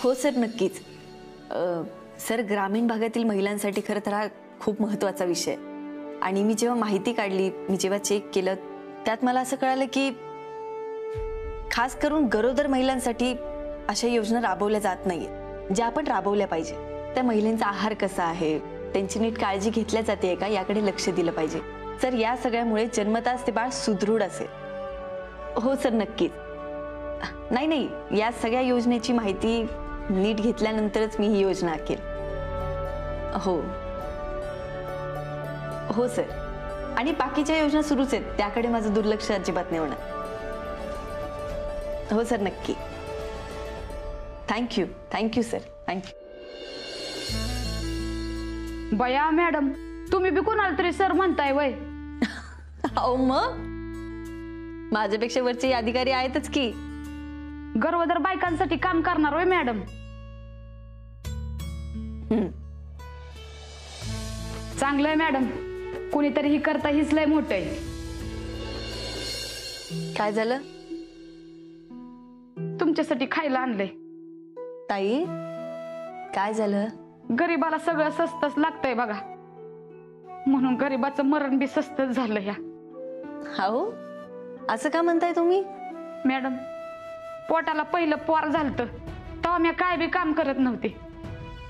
हो सर, नक्कीच. सर, ग्रामीण भागातील महिलांसाठी खरं तर हा खूप महत्त्वाचा विषय आहे. आणि मी जेव्हा माहिती काढली, मी जेव्हा चेक केलं, त्यात मला असं कळालं की खास करून गरोदर महिलांसाठी अशा योजना राबवल्या जात नाहीये, ज्या आपण राबवल्या पाहिजे. त्या महिलांचा आहार कसा आहे, त्यांची नीट काळजी घेतल्या जाते का, याकडे लक्ष दिलं पाहिजे. सर, या सगळ्यामुळे जन्मताच ते बाळ सुदृढ असेल. हो सर, नक्कीच. नाही, या सगळ्या योजनेची माहिती नीट घेतल्यानंतरच मी ही योजना आखेल. हो सर. आणि बाकीच्या योजना सुरूच आहेत, त्याकडे माझं दुर्लक्ष अजिबात नाही होणार. हो सर, नक्की. Thank you sir, thank you. बया मॅडम, तुम्ही बी कोणाला तरी सर म्हणताय वय? अहो, मग माझ्यापेक्षा वरचे अधिकारी आहेतच की. गरोदर बायकांसाठी काम करणार होय मॅडम? चांगलंय मॅडम, कोणीतरी ही करता हीच लय मोठं आहे. काय झालं? तुमच्यासाठी खायला आणलंय. ताई, काय झालं? गरीबाला सगळं स्वस्तच लागतंय बघा, म्हणून गरीबाचं मरण बी स्वस्तच झालं. या हो, असं का म्हणताय तुम्ही? मॅडम, पोटाला पहिलं पोर झालत तेव्हा मी काय बी काम करत नव्हते.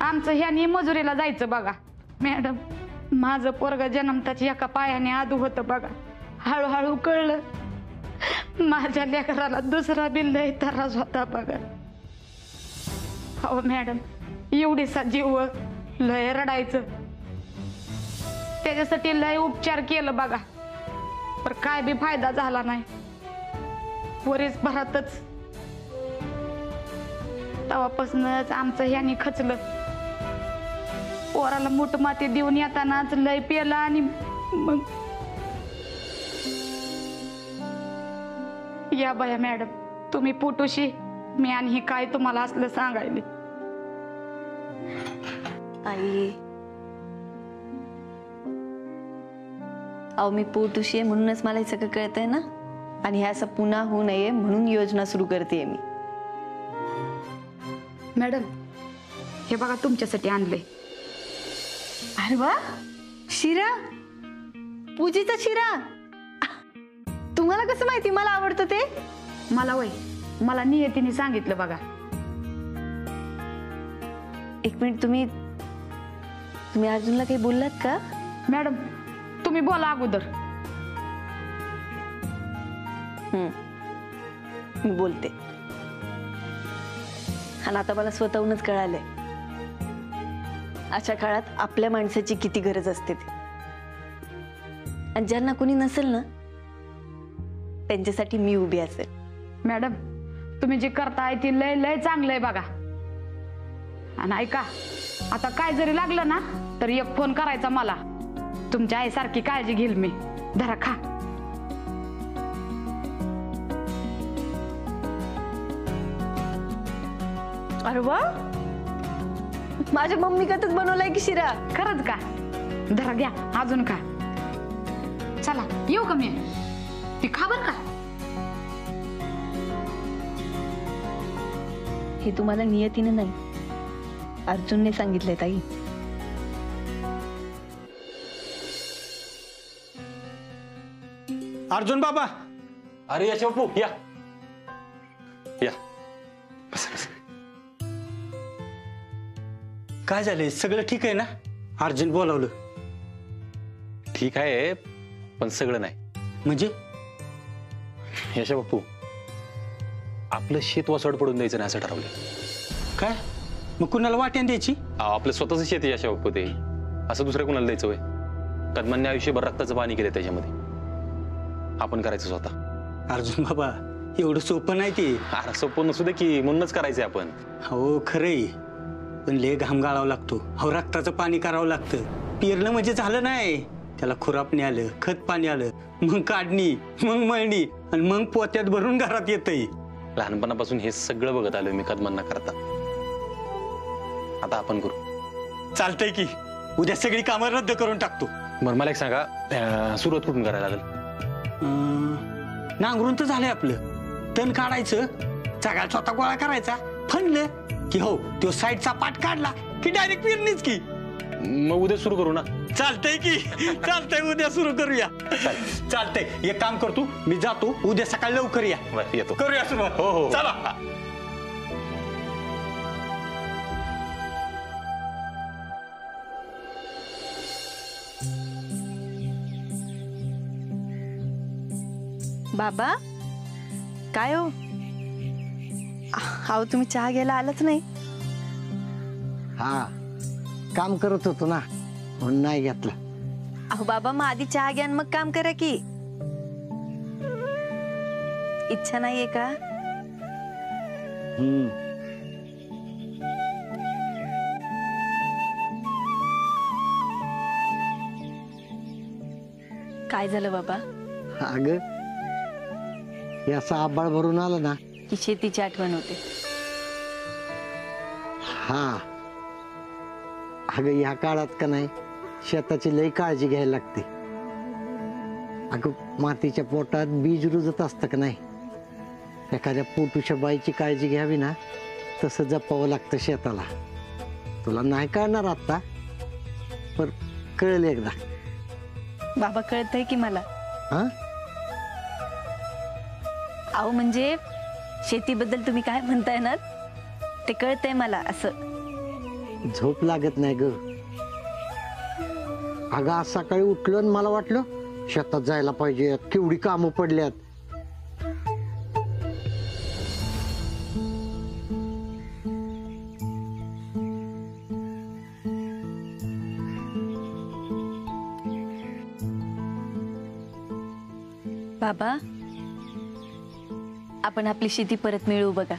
आमचं ह्यानी मजुरीला जायचं बघा. मॅडम, माझं पोरग जन्मताची एका पायाने आदू होतं बघा. हळूहळू कळलं माझ्या लेकराला दुसरा बी लय त्रास होता बघा. हो मॅडम, एवढीसा जीव लय रडायचं. त्याच्यासाठी लय उपचार केलं बघा, पण काय बी फायदा झाला नाही. वरीस भरातच तेव्हापासूनच आमचं ह्यानी खचलं. पोराला मोठ माती देऊन येतानाच लय पेलं आणि मग या बाया मॅडम, तुम्ही पोटोशी मी आणि ही काय तुम्हाला असलं सांगायले. आई, अहो, मी पोटुशी आहे म्हणूनच मला हे सगळं कळतंय ना. आणि हे असं पुन्हा होऊ नये म्हणून योजना सुरू करते मी. मॅडम, हे बघा तुमच्यासाठी आणलंय. अरे वा, शिरा, पूजेचा शिरा. तुम्हाला कसं माहिती मला आवडतं ते? मला वय, मला नियतीने सांगितलं बघा. एक मिनिट, तुम्ही अर्जुनला काही बोललात का? मॅडम, तुम्ही बोला अगोदर. मी बोलते. आणि आता मला स्वतःहूनच कळालंय अशा काळात आपल्या माणसाची किती गरज असते ती. आणि ज्यांना कोणी नसेल ना, त्यांच्यासाठी मी उभी असेल. मॅडम, तुम्ही जे करताय ते लय लय चांगलंय बघा. आणि ऐका, आता काय जरी लागलं ना तर एक फोन करायचा मला. तुमच्या आईसारखी काळजी घेईल मी. धरा, खा. अरे वा, माझ्या मम्मीकडच बनवलाय की शिरा. खरंच का? धरा, घ्या, अजून खा. चला, येऊ का मी? ती खा बर का. हे तुम्हाला नियतीने नाही, अर्जुनने सांगितलंय ताई. अर्जुन बाबा. अरे यश बापू, या या. बस बस. काय झालंय? सगळं ठीक आहे ना? अर्जुन बोलावलं. ठीक आहे, पण सगळं नाही. म्हणजे? यश बापू, आपलं शेत वसवड पडून द्यायचं नाही असं ठरवलं. काय? मग कुणाला वाट्यान द्यायची? आपलं स्वतःच शेत आहे यश बापू ते. असं दुसऱ्या कुणाला द्यायचं होय? कदमांनी आयुष्यभर रक्ताचं पाणी केलं त्याच्यामध्ये. आपण करायचं स्वतः. अर्जुन बाबा, एवढं सोपं नाही ते. अरे सोपं नसू दे की, म्हणूनच करायचंय आपण. हो खरंय, पण लय घाम गाळावं लागतो. हो, रक्ताचं पाणी करावं लागतं. पेरलं म्हणजे झालं नाही. त्याला खुरापणी आलं, खत पाणी आलं, मग काढणी, मग मळणी, आणि मग पोत्यात भरून घरात येतंय. लहानपणापासून हे सगळं बघत आलोय मी कदमांना करता. आता आपण करू. चालतंय की, उद्या सगळी कामं रद्द करून टाकतो. बरं, मला एक सांगा, सुरुवात कुठून करायला लागेल? नांगरून तर झालंय आपलं. तण काढायचं, सगळा स्वतः गोळा करायचा, फणलं की हो तो साईडचा पाठ काढला की डायरेक्ट पेरणीच की. मग उद्या सुरू करू ना. चालतंय की चालतंय उद्या सुरू करूया. चालतंय एक काम करतो मी जातो उद्या सकाळी लवकर या. बरं, येतो. करूया सुरुवात. हो, हो. चला. बाबा काय हो अहो तुम्ही चहा घ्यायला आलाच नाही. हा काम करत होतो ना म्हणून नाही घेतलं. अहो बाबा मग आधी चहा घ्या आणि मग काम करा की. इच्छा नाहीये का? काय झालं बाबा? अगं हे असं आबाळ भरून आलं ना की शेतीची आठवण होते. हा अगं ह्या काळात का नाही शेताची लई काळजी घ्यायला लागते. अगं मातीच्या पोटात बीज रुजत असतं का नाही. एखाद्या पोटूच्या बाईची काळजी घ्यावी ना तसं जपावं लागतं शेताला. तुला नाही कळणार आता पण कळेल एकदा. बाबा कळतंय की मला. हा अहो म्हणजे शेतीबद्दल तुम्ही काय म्हणताय ना ते कळतंय मला. असं झोप लागत नाही ग. अगं आज सकाळी उठलो आणि मला वाटलं शेतात जायला पाहिजे केवढी कामं पडल्यात. बाबा आपण आपली शेती परत मिळवू बघा.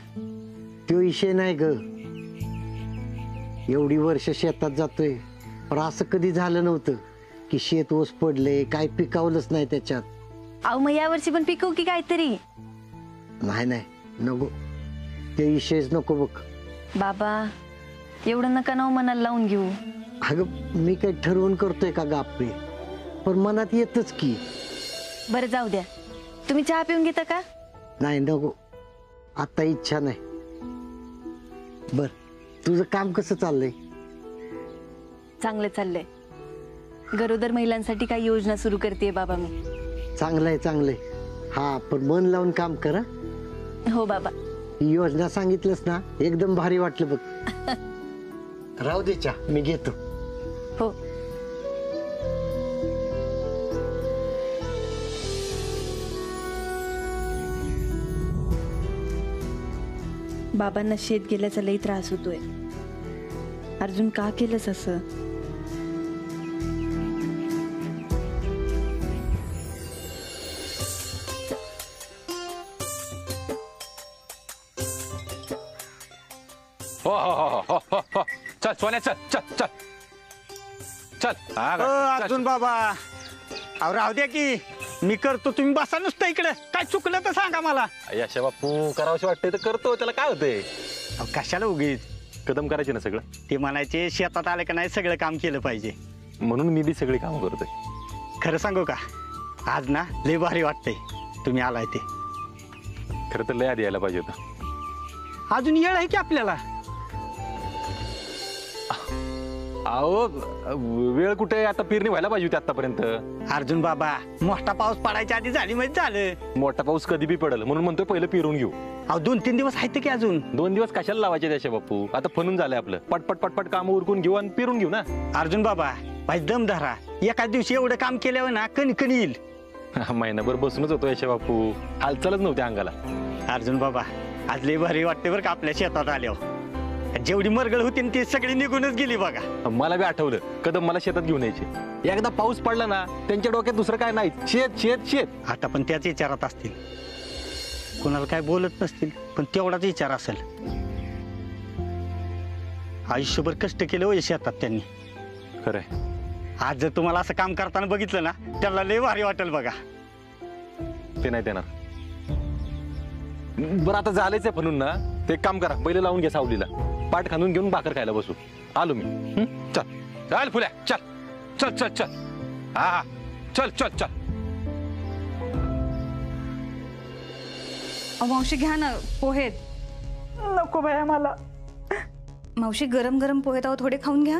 तो विषय नाही ग. एवढी वर्ष शेतात जातोय पण असं कधी झालं नव्हतं की शेत ओस पडले काय पिकावलंच नाही त्याच्यात. अहो मग या वर्षी पण पिकवू की काहीतरी. नाही नाही नको ते विषयच नको बघ. बाबा एवढं नका नाव मनाला लावून घेऊ. अगं मी काही ठरवून करतोय का गापे पण मनात येतच की. बरं जाऊ द्या. तुम्ही चहा पिऊन घेता का? नाही नको आता इच्छा नाही. बर तुझं काम कसं चाललंय? चांगलं चाललंय. गरोदर महिलांसाठी काही योजना सुरू करते बाबा मी. चांगलंय चांगलंय. हा पण मन लावून काम करा. हो बाबा. ही योजना सांगितलंस ना एकदम भारी वाटलं बघ. राहू दे चहा मी घेतो. हो बाबांना शेत गेल्याचा लई त्रास होतोय. अर्जुन का केलंस असं? हो हो हो हो हो हो चल सोन्या चल चल चल चल. हा का? चल. अर्जुन बाबा अहो राहू द्या की मी करतो. तुम्ही बसा नुसतं इकडे. काय चुकलं तर सांगा मला. यशा बापू करावंशी वाटतंय तर करतो. त्याला काय होतंय. अहो कशाला उगीच. कदम करायचे ना सगळं. ते म्हणायचे शेतात आले का नाही सगळं काम केलं पाहिजे. म्हणून मी बी सगळी कामं करतोय. खरं सांगू का आज ना लय भारी वाटतंय तुम्ही आलाय ते. खरं तर लय आधी यायला पाहिजे होतं. अजून येळ आहे की आपल्याला. अहो वेळ कुठे आता पेरणी व्हायला पाहिजे होती आतापर्यंत. अर्जुन बाबा मोठा पाऊस पडायच्या आधी झाली माहिती झालं. मोठा पाऊस कधी बी पडेल म्हणून म्हणतोय पहिलं पेरून घेऊ. अहो 2-3 दिवस आहेत की अजून. 2 दिवस कशाला लावायचे त्याच्या बापू. आता फनून झालंय आपलं. पटपट पटपट काम उरकून घेऊ आणि पेरून घेऊ ना. अर्जुन बाबा भाई दम धरा. एका दिवशी एवढं काम केल्यावर ना कणकण येईल. महिनाभर बसूनच होतो यशा बापू. हालचालच नव्हती अंगाला. अर्जुन बाबा आज लय भारी वाटते बरं का आपल्या शेतात आल्यावर. जेवढी मरगळ होती ती सगळी निघूनच गेली बघा. मला बी आठवलं कदम मला शेतात घेऊन यायचे. एकदा पाऊस पडला ना त्यांच्या डोक्यात दुसरं काय नाही. शेत शेत शेत. आता पण त्याच विचारात असतील. कोणाला काय बोलत नसतील पण तेवढाच विचार असेल. आयुष्यभर कष्ट केले हो शेतात त्यांनी. खरंय. आज जर तुम्हाला असं काम करताना बघितलं ना त्याला लय भारी वाटेल बघा. ते नाही देणार. बरं आता झालंच आहे म्हणून ना ते एक काम करा. बैल लावून घ्या सावलीला. पाठ खांदून घेऊन भाकर खायला बसू. आलो मी. चल चल फुल्या चल चल चल चल. हा हा चल चल चल. मावशी घ्या ना पोहेत. नको बाया मला. मावशी गरम गरम पोहे ताव थोडे खाऊन घ्या.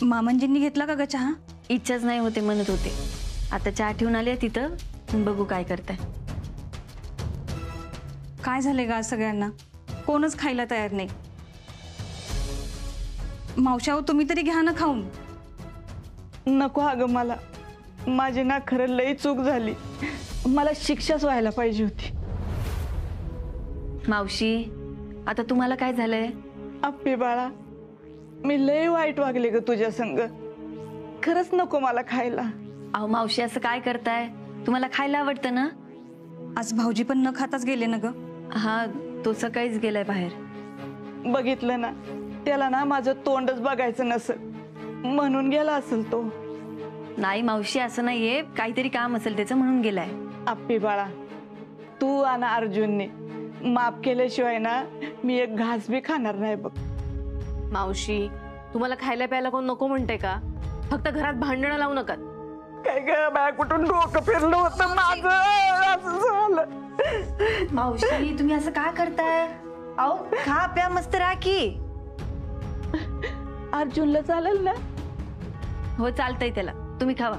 मामंजींनी घेतला का ग चहा? इच्छाच नाही होते म्हणत होते. आता चहा ठेवून आले तिथं, बघू काय करताय. काय झाले गा सगळ्यांना? कोणच खायला तयार नाही. मावशाव तुम्ही तरी घ्या ना खाऊन. नको अगं मला. माझी ना खरं लई चूक झाली. मला शिक्षाच व्हायला पाहिजे होती. मावशी आता तुम्हाला काय झालंय? अप्पी बाळा, मी लई वाईट वागले ग तुझ्या संग. खरंच नको मला खायला. अहो मावशी असं काय करताय? तुम्हाला खायला आवडतं ना? आज भाऊजी पण न खाताच गेले ना ग. हा, तो सकाळीच गेलाय बाहेर. बघितलं ना, त्याला ना माझं तोंडच बघायचं नसेल म्हणून गेला असेल तो. नाही मावशी असं नाहीये, काहीतरी काम असेल त्याचं म्हणून गेलाय. अप्पी बाळा, तू आणि अर्जुनने माफ केल्याशिवाय ना मी एक घास बी खाणार नाही बघ. मावशी, तुम्हाला खायला प्यायला कोण नको म्हणते का? फक्त घरात भांडणं लावू नका. काय ग बाया, कुठून डोकं फिरलं होतं माझं, असं झालं. मावशी तुम्ही असं का करताय? अहो खा प्या मस्त राहा की. अर्जुनला चालेल ना? हो चालतंय त्याला, तुम्ही खावा.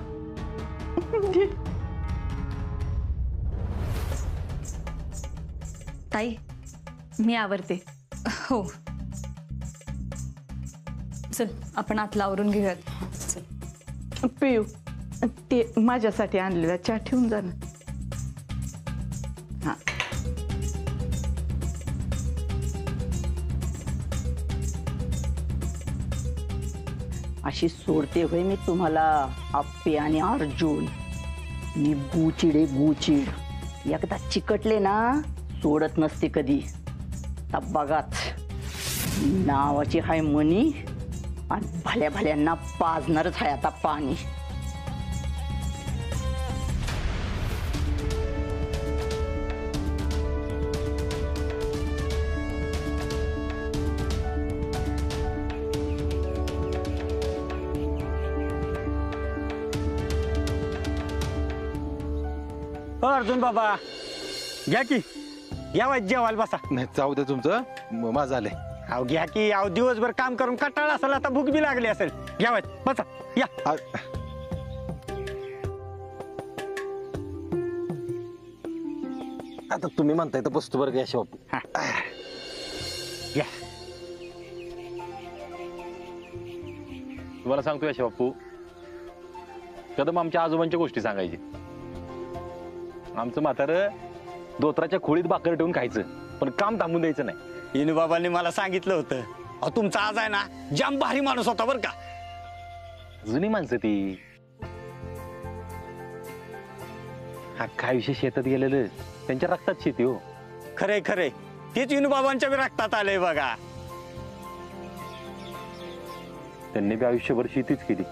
ताई मी आवरते. हो चल आपण आतला आवरून घेऊयात. चल. पियू, ते माझ्यासाठी आणलेला चहा ठेवून जा ना. हा, अशी सोडते होय मी तुम्हाला आप्पे आणि अर्जुन. मी गुचिडे गुचिड. एकदा चिकटले ना सोडत नसते कधी. आता बघाच, नावाची हाय मनी आणि भल्या भल्यांना पाजणारच आहे आता पाणी. अर्जुन बाबा घ्या की, या वाईट जेवायला बसा. नाही जाऊ दे तुमचं, माझं आलंय. अहो घ्या की, अहो दिवसभर काम करून कंटाळा असेल, आता भूक बी लागली असेल. घ्या वाईट बसा, या. आता तुम्ही म्हणताय तर बसतो बरं का यश बापू. घ्या. तुम्हाला सांगतो यश बापू, कदम आमच्या आजोबांच्या गोष्टी सांगायची. आमचं म्हातारं दोत्राच्या खोळीत भाकर ठेवून खायचं, पण काम थांबून द्यायचं नाही. इनू बाबांनी मला सांगितलं होतं. अहो तुमचा आज आहे ना जाम भारी माणूस होता बरं का. जुनी माणसं ती. अख्खा आयुष्य शेतात गेलेलं, त्यांच्या रक्तात शेती हो. खरे खरे, तेच इनू बाबांच्या बी रक्तात आलंय बघा. त्यांनी बी आयुष्यभर शेतीच केली.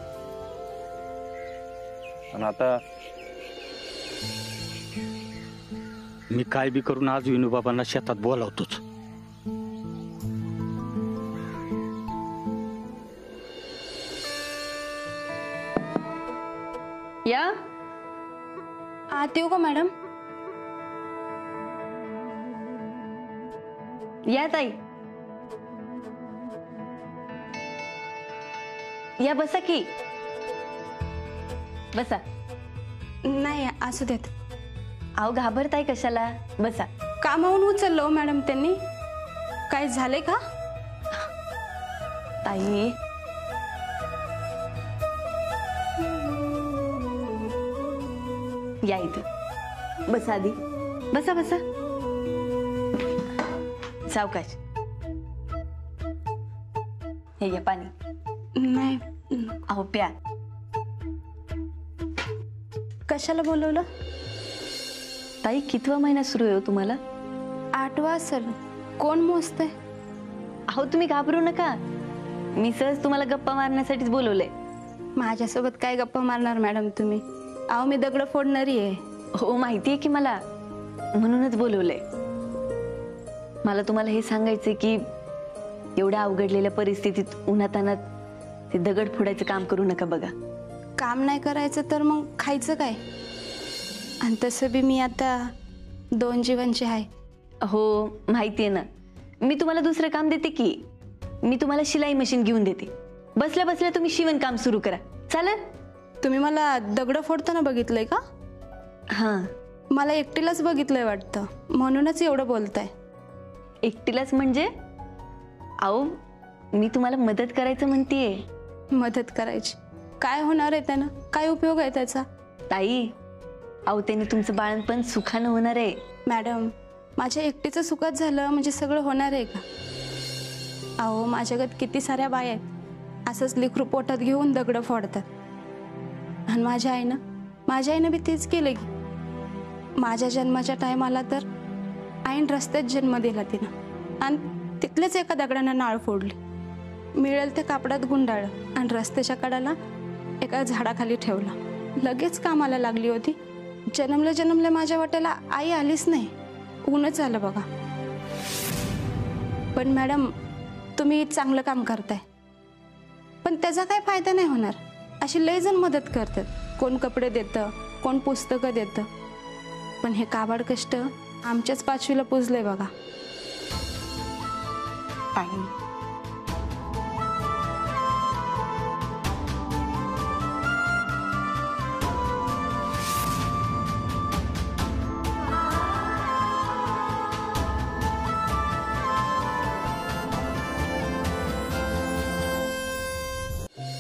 आणि आता मी काय बी करून आज विनू बाबांना शेतात बोलावतोच. या आत येऊ का मॅडम? या ताई, या बसा की. बसा. नाही असू देत. अहो घाबरताय कशाला, बसा. कामावून उचललो मॅडम त्यांनी. काय झालंय का? ताई या इथं बसा. आधी बसा बसा. सावकाश. हे घ्या पाणी. नाही. अहो प्या. कशाला बोलवलं? ताई कितवा महिना सुरू आहे हो तुम्हाला? 8वा सर. कोण मोजतंय? अहो तुम्ही घाबरू नका, मी सहज तुम्हाला गप्पा मारण्यासाठीच बोलवलंय. माझ्यासोबत काय गप्पा मारणार मॅडम तुम्ही? अहो मी दगड फोडणारी आहे. हो माहिती आहे की मला, म्हणूनच बोलवलंय. मला तुम्हाला हे सांगायचंय की एवढ्या अवघडलेल्या परिस्थितीत उन्हातानात ते दगड फोडायचं काम करू नका बघा. काम नाही करायचं तर मग खायचं काय? आणि तसं बी मी आता 2 जीवांची आहे. हो माहिती आहे ना. मी तुम्हाला दुसरं काम देते की. मी तुम्हाला शिलाई मशीन घेऊन देते. बसल्या बसल्या तुम्ही शिवण काम सुरू करा. चालेल? तुम्ही मला दगड फोडताना बघितलंय का? हां. मला एकटीलाच बघितलंय वाटतं, म्हणूनच एवढं बोलताय. एकटीलाच म्हणजे? अहो मी तुम्हाला मदत करायचं म्हणतीये. मदत करायची? काय होणार आहे त्यानं? काय उपयोग आहे त्याचा? ताई, अहो त्याने तुमचं बाळणपण सुखानं होणार आहे. मॅडम, माझ्या एकटीचं सुखात झालं म्हणजे सगळं होणार आहे का? अहो माझ्यागत किती साऱ्या बाया आहेत, असंच लेकरू पोटात घेऊन दगड फोडतात. आणि माझ्या आईनं बी तेच केलं की. माझ्या जन्माच्या टायमाला तर ऐन रस्त्यात जन्म दिला तिनं, आणि तिथलेच एका दगडानं नाळ फोडली. मिळेल त्या कापडात गुंडाळलं आणि रस्त्याच्या कडाला एका झाडाखाली ठेवला. लगेच कामाला लागली होती. जन्मले माझ्या वाट्याला आई आलीच नाही. ऊनच आलं बघा. पण मॅडम, तुम्ही चांगलं काम करताय, पण त्याचा काय फायदा नाही होणार. अशी लय जण मदत करतात. कोण कपडे देतं, कोण पुस्तकं देतं, पण हे काबाड कष्ट आमच्याच पाचवीला पुजलंय बघा. आई,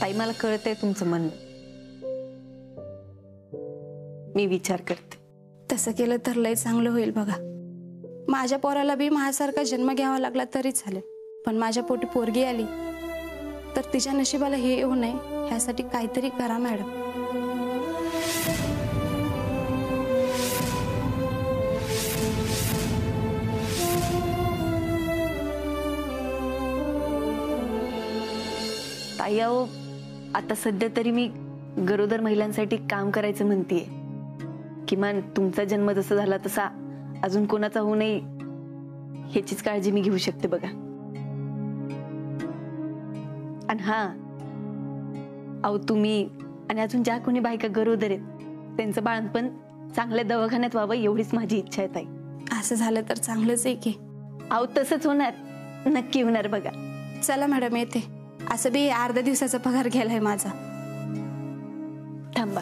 ताई मला कळतंय तुमचं म्हणणं. मी विचार करते. तसं केलं तर लय चांगलं होईल बघा. माझ्या पोराला बी माझ्यासारखा जन्म घ्यावा लागला तरी चालेल, पण माझ्या पोटी पोरगी आली तर तिच्या नशिबाला हे येऊ नये ह्यासाठी काहीतरी करा मॅडम. ताई अहो, आता सध्या तरी मी गरोदर महिलांसाठी काम करायचं म्हणतेय. किमान तुमचा जन्म जसा झाला तसा अजून कोणाचा होऊ नये ह्याचीच काळजी मी घेऊ शकते बघा. आणि हा, अहो तुम्ही आणि अजून ज्या कोणी बायका गरोदर आहेत त्यांचं बाळणपण चांगल्या दवाखान्यात व्हावं एवढीच माझी इच्छा आहे ताई. असं झालं तर चांगलंच आहे की. अहो तसंच होणार, नक्की होणार बघा. चला मॅडम, येते. असं बी अर्ध्या दिवसाचा पगार गेलाय माझा. थांबा.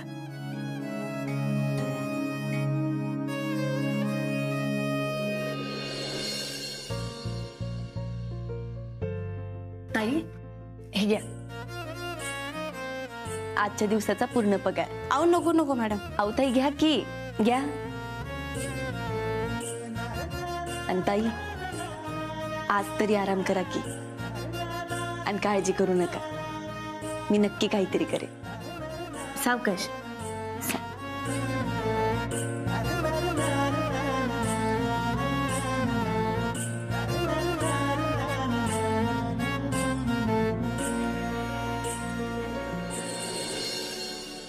ताई हे घ्या, आजच्या दिवसाचा पूर्ण पगार. अहो नको मॅडम. अहो ताई घ्या की, घ्या. आणि ताई आज तरी आराम करा की, आणि काळजी करू नका. मी नक्की काहीतरी करेन. सावकाश.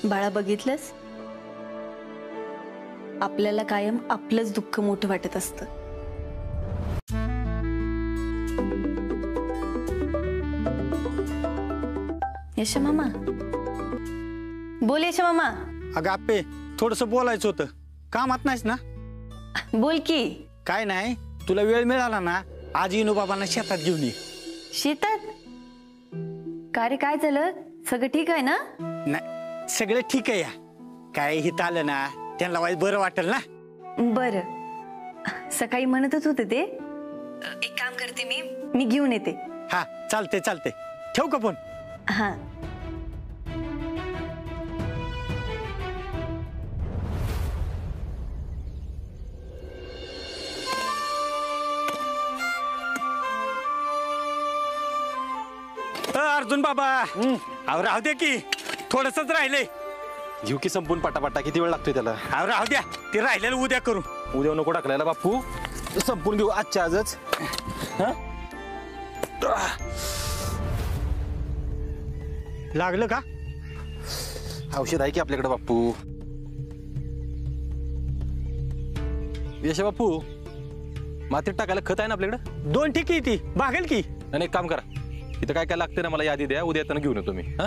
बाळा, बघितलंस, आपल्याला कायम आपलंच दुःख मोठं वाटत असतं. यशा मामा, बोल यशा मामा. अगं आप्पे, थोडस बोलायचं होतं. कामात नाहीस ना? बोल की. काय नाही, तुला वेळ मिळाला ना आज इनू बाबांना शेतात घेऊन ये. शेतात? का रे, काय झालं? सगळं ठीक आहे ना? नाही, सगळं ठीक आहे. या काय हित आलं ना त्यांना वाईट बरं वाटेल ना. बरं, सकाळी म्हणतच होते ते. एक काम करते, मी घेऊन येते. हा चालते चालते. ठेवू का फोन? हा. अर्जुन बाबा, अहो राहू द्या की, थोडसच राहिले. घेऊ की संपून पटापटा. किती वेळ लागतोय त्याला? अहो राहू द्या, ते राहिलेलं उद्या करू. उद्या नको टाकलायला बापू, संपून घेऊ आजच्या आजच. लागलं का? औषध आहे की आपल्याकडे बापू. यशा बापू, मातीत टाकायला खत आहे ना आपल्याकडे? 2 ठिकी ती भागेल की. आणि एक काम करा, इथं काय काय लागते ना मला यादी द्या, उद्या येताना घेऊन येतो मी. हा